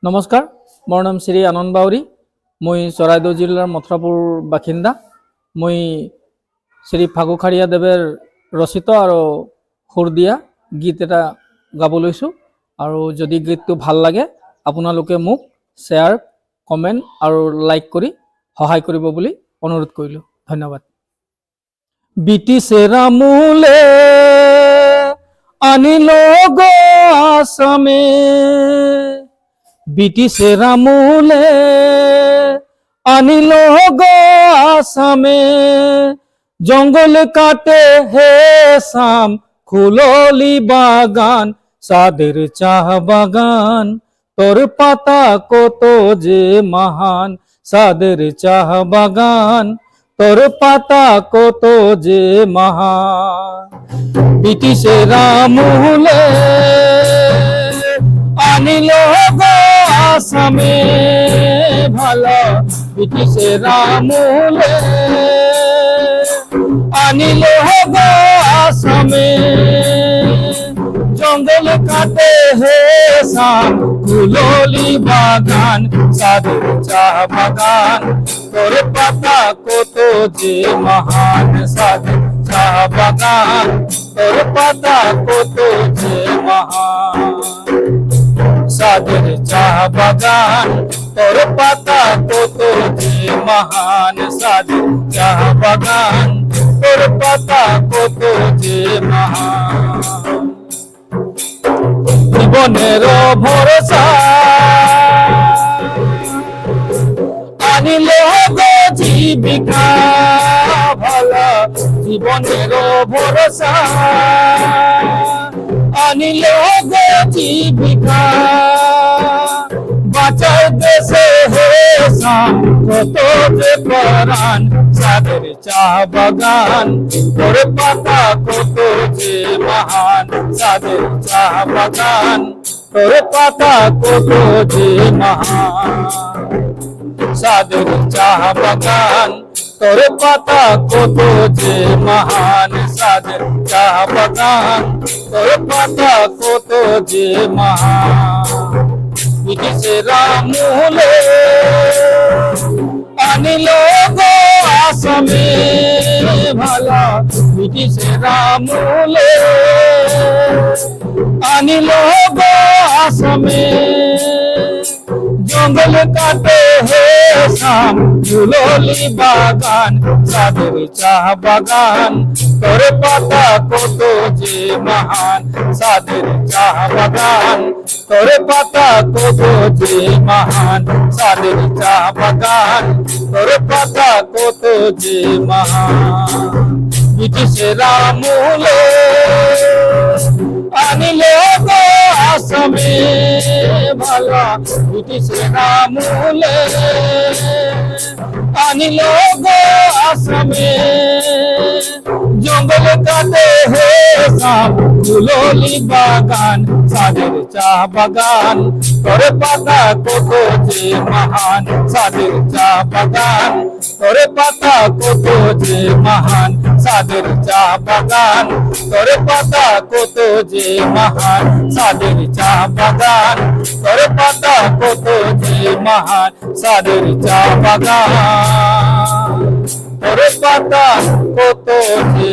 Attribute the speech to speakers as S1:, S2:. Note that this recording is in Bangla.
S1: নমস্কাৰ, মোৰ নাম শ্ৰী আনন্দ বাউৰী। মই চৰাইদেউ জিলাৰ মথুৰাপুৰ বাসিন্দা। মই শ্ৰী ফাগুখাৰীয়া দেৱৰ ৰচিত আৰু সুৰ দিয়া গীত এটা গাব লৈছোঁ। আৰু যদি গীতটো ভাল লাগে আপোনালোকে মোক শ্বেয়াৰ, কমেণ্ট আৰু লাইক কৰি সহায় কৰিব বুলি অনুৰোধ কৰিলোঁ। ধন্যবাদ। ব্ৰিটিছে ৰামুলে আনিল গো আসামে, ব্রিটিশে রামুলে আনিল গো আসামে, জঙ্গল কাটে হে শাম খুললি বাগান, সাদের চাহ বাগান তোর পাতা কত যে মহান, সাদের চাহ বাগান তোর পাতা কত যে মহান। ব্রিটিশে রামুলে আনিল গো আসামে ভালো, ব্রিটিশে রামুলে আনিল গো আসামে, জঙ্গল কাটে হে শাম খুললি বাগান, সাদের চাহ বাগান তোর পাতা কত যে মহান, সাদের চাহ বাগান তোর পাতা কত যে মহান, সাদের চাহ বাগান তোর পাতা কত যে মহান, সাদের চাহ বাগান তোর পাতা কত যে মহান। জীবনের ভরসা আনিল গো জীবিকা ভালো, জীবনের ভরসা আনিল গো জীবিকা, বাঁচার দেশে হে শাম কত যে প্রাণ, সাদের চাহ বাগান তোর পাতা কত যে মহান, সাদের চাহ বাগান তোর পাতা কত যে মহান, সাদের চাহ বাগান তোর পাতা কত যে মহান, সাদের চাহ বাগান তোর পাতা কত যে মহান। ব্রিটিশে রামুলে আনিল গো আসামে ভালো, ব্রিটিশে রামুলে আনিল গো আসামে, জঙ্গল কাটে হে শাম খুললি বাগান, সাদের চাহ বাগান তোর পাতা কত যে মহান, সাদের চাহ বাগান তোর পাতা কত যে মহান, সাদের চাহ বাগান তোর পাতা কত যে মহান। ব্রিটিশে রামুলে আনিল গো আসামে ভালো, ব্রিটিশে রামুলে আনিল গো আসামে, জঙ্গল কাটে হে শাম খুললি বাগান, সাদের চাহ বাগান তোর পাতা কত যে মহান, সাদের চাহ বাগান তোর পাতা কত যে মহান, সাদের চাহ বাগান তোর পাতা কত যে মহান, সাদের চাহ বাগান তোর পাতা কত যে মহান, সাদের চাহ বাগান তোর পাতা কত যে